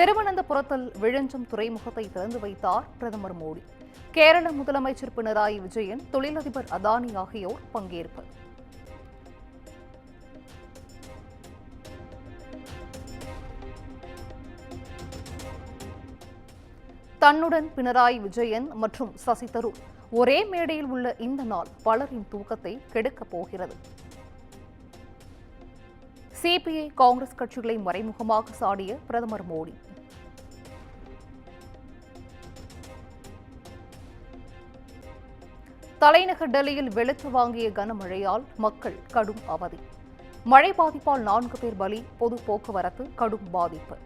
திருவனந்தபுரத்தில் விழுஞ்சம் துறைமுகத்தை திறந்து வைத்தார் பிரதமர் மோடி. கேரள முதலமைச்சர் பினராயி விஜயன், தொழிலதிபர் அதானி ஆகியோர் பங்கேற்பு. தன்னுடன் பினராயி விஜயன் மற்றும் சசி தரூர் ஒரே மேடையில் உள்ள இந்த நாள் பலரின் தூக்கத்தை கெடுக்கப் போகிறது. சிபிஐ, காங்கிரஸ் கட்சிகளை மறைமுகமாக சாடிய பிரதமர் மோடி. தலைநகர் டெல்லியில் வெளுத்து வாங்கிய கனமழையால் மக்கள் கடும் அவதி. மழை பாதிப்பால் 4 பேர் பலி, பொது போக்குவரத்து கடும் பாதிப்பு.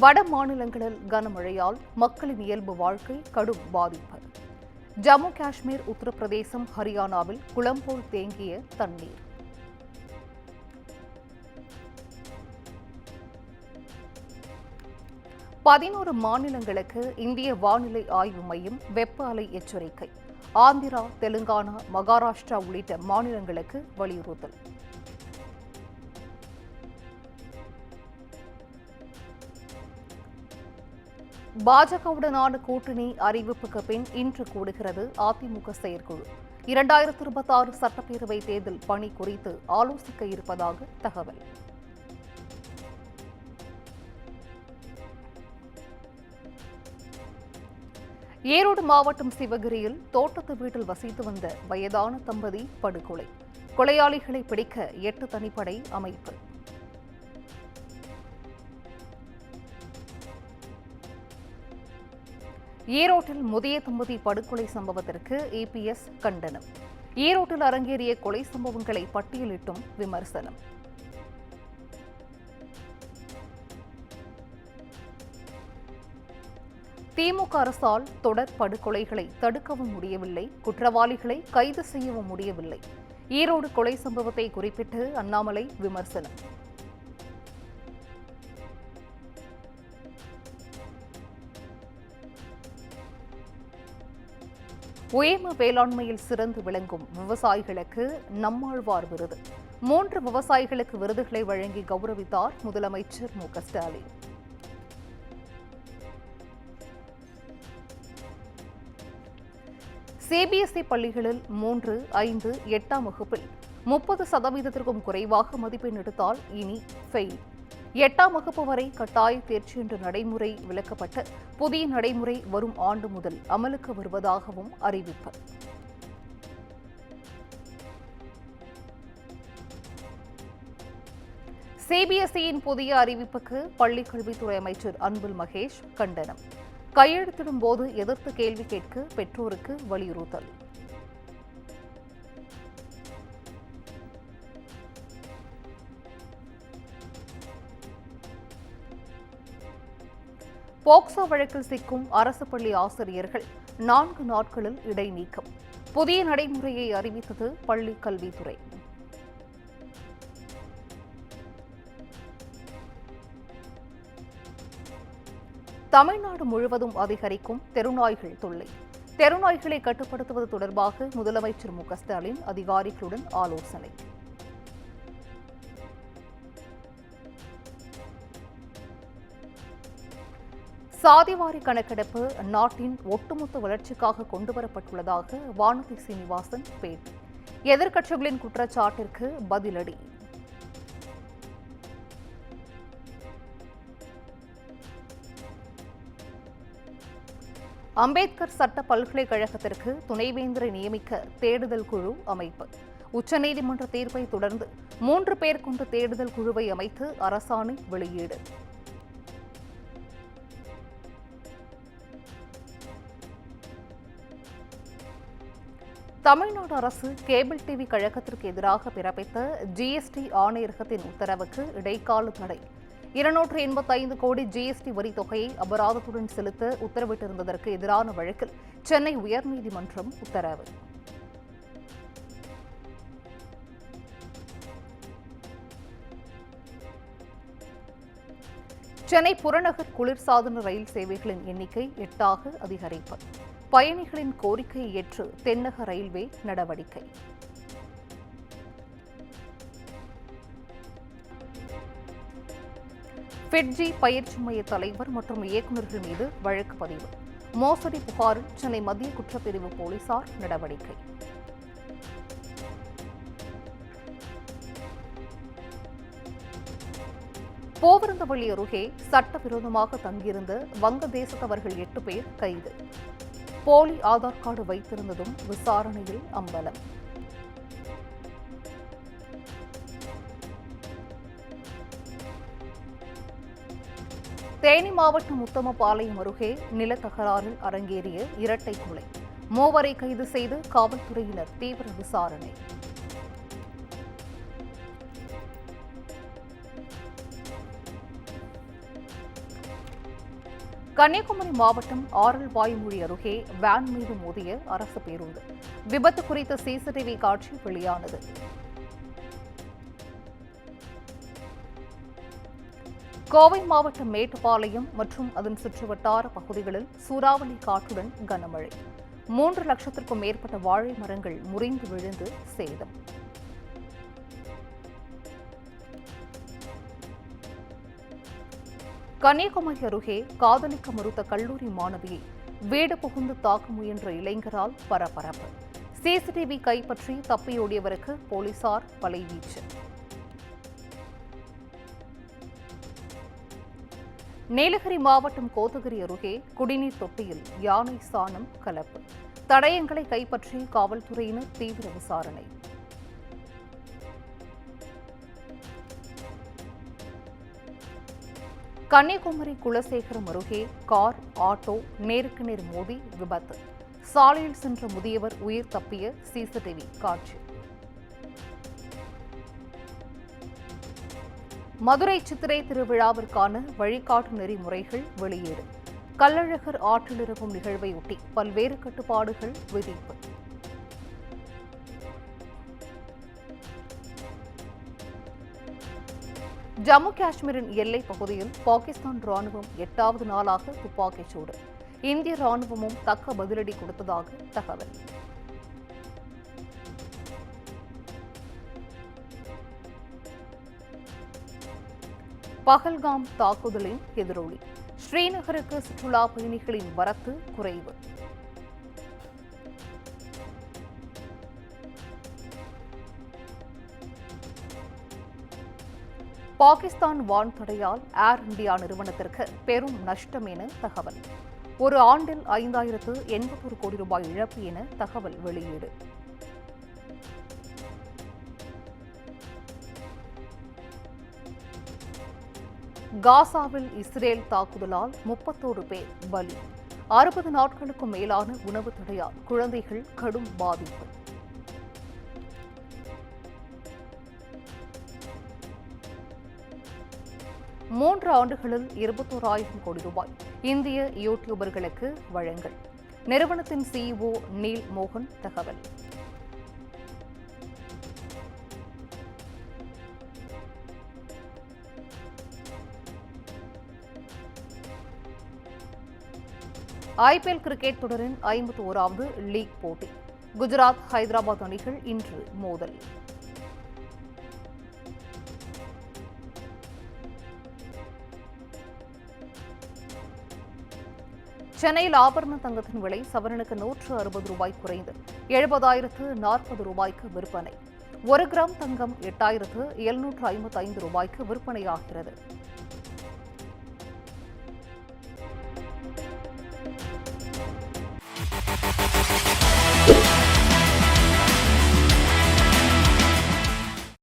வட மாநிலங்களில் கனமழையால் மக்களின் இயல்பு வாழ்க்கை கடும் பாதிப்பு. ஜம்மு காஷ்மீர், உத்தரப்பிரதேசம், ஹரியானாவில் குளம் போல் தேங்கிய தண்ணீர். பதினோரு மாநிலங்களுக்கு இந்திய வானிலை ஆய்வு மையம் வெப்ப அலை எச்சரிக்கை. ஆந்திரா, தெலுங்கானா, மகாராஷ்டிரா உள்ளிட்ட மாநிலங்களுக்கு வலியுறுத்தல். பாஜகவுடனான கூட்டணி அறிவிப்புக்கு பின் இன்று கூடுகிறது அதிமுக செயற்குழு. 2026 சட்டப்பேரவை தேர்தல் பணி குறித்து ஆலோசிக்க இருப்பதாக தகவல். ஈரோடு மாவட்டம் சிவகிரியில் தோட்டத்து வீட்டில் வசித்து வந்த வயதான தம்பதி படுகொலை. கொலையாளிகளை பிடிக்க 8 தனிப்படை அமைப்பு. ஈரோட்டில் முதிய தம்பதி படுகொலை சம்பவத்திற்கு இபிஎஸ் கண்டனம். ஈரோட்டில் அரங்கேறிய கொலை சம்பவங்களை பட்டியலிட்டும் விமர்சனம். திமுக அரசால் தொடர் படுகொலைகளை தடுக்கவும் முடியவில்லை, குற்றவாளிகளை கைது செய்யவும் முடியவில்லை. ஈரோடு கொலை சம்பவத்தை குறிப்பிட்டு அண்ணாமலை விமர்சனம். உயர்ம வேளாண்மையில் சிறந்து விளங்கும் விவசாயிகளுக்கு நம்மாழ்வார் விருது. 3 விவசாயிகளுக்கு விருதுகளை வழங்கி கௌரவித்தார் முதலமைச்சர் மு க ஸ்டாலின். சிபிஎஸ்இ பள்ளிகளில் 3, 5, 8ஆம் வகுப்பில் 30% குறைவாக மதிப்பெண் எடுத்தால் இனி ஃபெயில். 8ஆம் வகுப்பு வரை கட்டாய தேர்ச்சி என்ற நடைமுறை விலக்கப்பட்ட புதிய நடைமுறை வரும் ஆண்டு முதல் அமலுக்கு வருவதாகவும் அறிவிப்பு. சிபிஎஸ்இயின் புதிய அறிவிப்புக்கு பள்ளிக் கல்வித்துறை அமைச்சர் அன்பில் மகேஷ் கண்டனம். கையெழுத்திடும் போது எதிர்த்து கேள்வி கேட்க பெற்றோருக்கு வலியுறுத்தல். போக்சோ வழக்கில் சிக்கும் அரசு பள்ளி ஆசிரியர்கள் 4 நாட்களில் இடைநீக்கம். புதிய நடைமுறையை அறிவித்தது பள்ளி கல்வித்துறை. தமிழ்நாடு முழுவதும் அதிகரிக்கும் தெருநாய்கள் தொல்லை. தெருநாய்களை கட்டுப்படுத்துவது தொடர்பாக முதலமைச்சர் மு க ஸ்டாலின் அதிகாரிகளுடன் ஆலோசனை. சாதிவாரி கணக்கெடுப்பு நாட்டின் ஒட்டுமொத்த வளர்ச்சிக்காக கொண்டுவரப்பட்டுள்ளதாக வானதி சீனிவாசன் பேட்டி. எதிர்க்கட்சிகளின் குற்றச்சாட்டிற்கு பதிலடி. அம்பேத்கர் சட்ட பல்கலைக்கழகத்திற்கு துணைவேந்தரை நியமிக்க தேடுதல் குழு அமைப்பு. உச்சநீதிமன்ற தீர்ப்பை தொடர்ந்து 3 பேர் கொண்ட தேடுதல் குழுவை அமைத்து அரசாணை வெளியீடு. தமிழ்நாடு அரசு கேபிள் டிவி கழகத்திற்கு எதிராக பிறப்பித்த ஜிஎஸ்டி ஆணையரகத்தின் உத்தரவுக்கு இடைக்கால தடை. 285 கோடி ஜிஎஸ்டி வரி தொகையை அபராதத்துடன் செலுத்த உத்தரவிட்டிருந்ததற்கு எதிரான வழக்கில் சென்னை உயர்நீதிமன்றம் உத்தரவு. சென்னை புறநகர் குளிர்சாதன ரயில் சேவைகளின் எண்ணிக்கை 8ஆக அதிகரிப்பு. பயணிகளின் கோரிக்கையை ஏற்று தென்னக ரயில்வே நடவடிக்கை. ஃபிட்ஜி பயிற்சி மைய தலைவர் மற்றும் இயக்குநர்கள் மீது வழக்கு பதிவு. மோசடி புகாரில் சென்னை மத்திய குற்றப்பிரிவு போலீசார் நடவடிக்கை. போவரந்தவள்ளி அருகே சட்டவிரோதமாக தங்கியிருந்த வங்கதேசத்தவர்கள் 8 பேர் கைது. போலி ஆதார் கார்டு வைத்திருந்ததும் விசாரணையில் அம்பலம். தேனி மாவட்டம் உத்தமபாளையம் அருகே நிலத்தகராறில் அரங்கேறிய இரட்டை கொலை. மூவரை கைது செய்து காவல்துறையினர் தீவிர விசாரணை. கன்னியாகுமரி மாவட்டம் ஆரல்வாய்மொழி அருகே வேன் மீது மோதிய அரசு பேருந்து. விபத்து குறித்த சிசிடிவி காட்சி வெளியானது. கோவை மாவட்டம் மேட்டுப்பாளையம் மற்றும் அதன் சுற்றுவட்டார பகுதிகளில் சூறாவளி காற்றுடன் கனமழை. 3 லட்சத்திற்கும் மேற்பட்ட வாழை மரங்கள் முறிந்து விழுந்து சேதம். கன்னியாகுமரி அருகே காதலிக்க மறுத்த கல்லூரி மாணவியை வீடு புகுந்து தாக்க முயன்ற இளைஞரால் பரபரப்பு. சிசிடிவி கைப்பற்றி தப்பியோடியவருக்கு போலீசார் வலைவீச்சு. நீலகிரி மாவட்டம் கோத்தகிரி அருகே குடிநீர் தொட்டியில் யானை சாணம் கலப்பு. தடயங்களை கைப்பற்றி காவல்துறையினர் தீவிர விசாரணை. கன்னியாகுமரி குலசேகரம் அருகே கார் ஆட்டோ நேருக்கு நேர் மோதி விபத்து. சாலையில் சென்ற முதியவர் உயிர் தப்பிய சிசிடிவி காட்சி. மதுரை சித்திரை திருவிழாவிற்கான வழிகாட்டு நெறிமுறைகள் வெளியீடு. கள்ளழகர் ஆற்றில் இறங்கும் நிகழ்வையொட்டி பல்வேறு கட்டுப்பாடுகள் விதிப்பு. ஜம்மு காஷ்மீரின் எல்லைப் பகுதியில் பாகிஸ்தான் ராணுவம் 8வது நாளாக துப்பாக்கிச் சூடு. இந்திய ராணுவமும் தக்க பதிலடி கொடுத்ததாக தகவல். பஹல்காம் தாக்குதலின் எதிரொலி. ஸ்ரீநகருக்கு சுற்றுலா பயணிகளின் வரத்து குறைவு. பாகிஸ்தான் வான் தடையால் ஏர் இந்தியா நிறுவனத்திற்கு பெரும் நஷ்டம் என தகவல். ஒரு ஆண்டில் 5081 கோடி ரூபாய் இழப்பு என தகவல் வெளியீடு. காசாவில் இஸ்ரேல் தாக்குதலால் 31 பேர் பலி. 60 நாட்களுக்கும் மேலான உணவு தடையால் குழந்தைகள் கடும் பாதிப்பு. மூன்று ஆண்டுகளில் 21,000 கோடி ரூபாய் இந்திய யூடியூபர்களுக்கு வழங்கல். நிறுவனத்தின் சிஇஓ நீல் மோகன் தகவல். ஐபிஎல் கிரிக்கெட் தொடரின் 51வது லீக் போட்டி. குஜராத் ஹைதராபாத் அணிகள் இன்று மோதல். சென்னையில் ஆபரண தங்கத்தின் விலை சவரனுக்கு 160 ரூபாய் குறைந்து 70,040 ரூபாய்க்கு விற்பனை. 1 கிராம் தங்கம் 8,755 ரூபாய்க்கு விற்பனையாகிறது.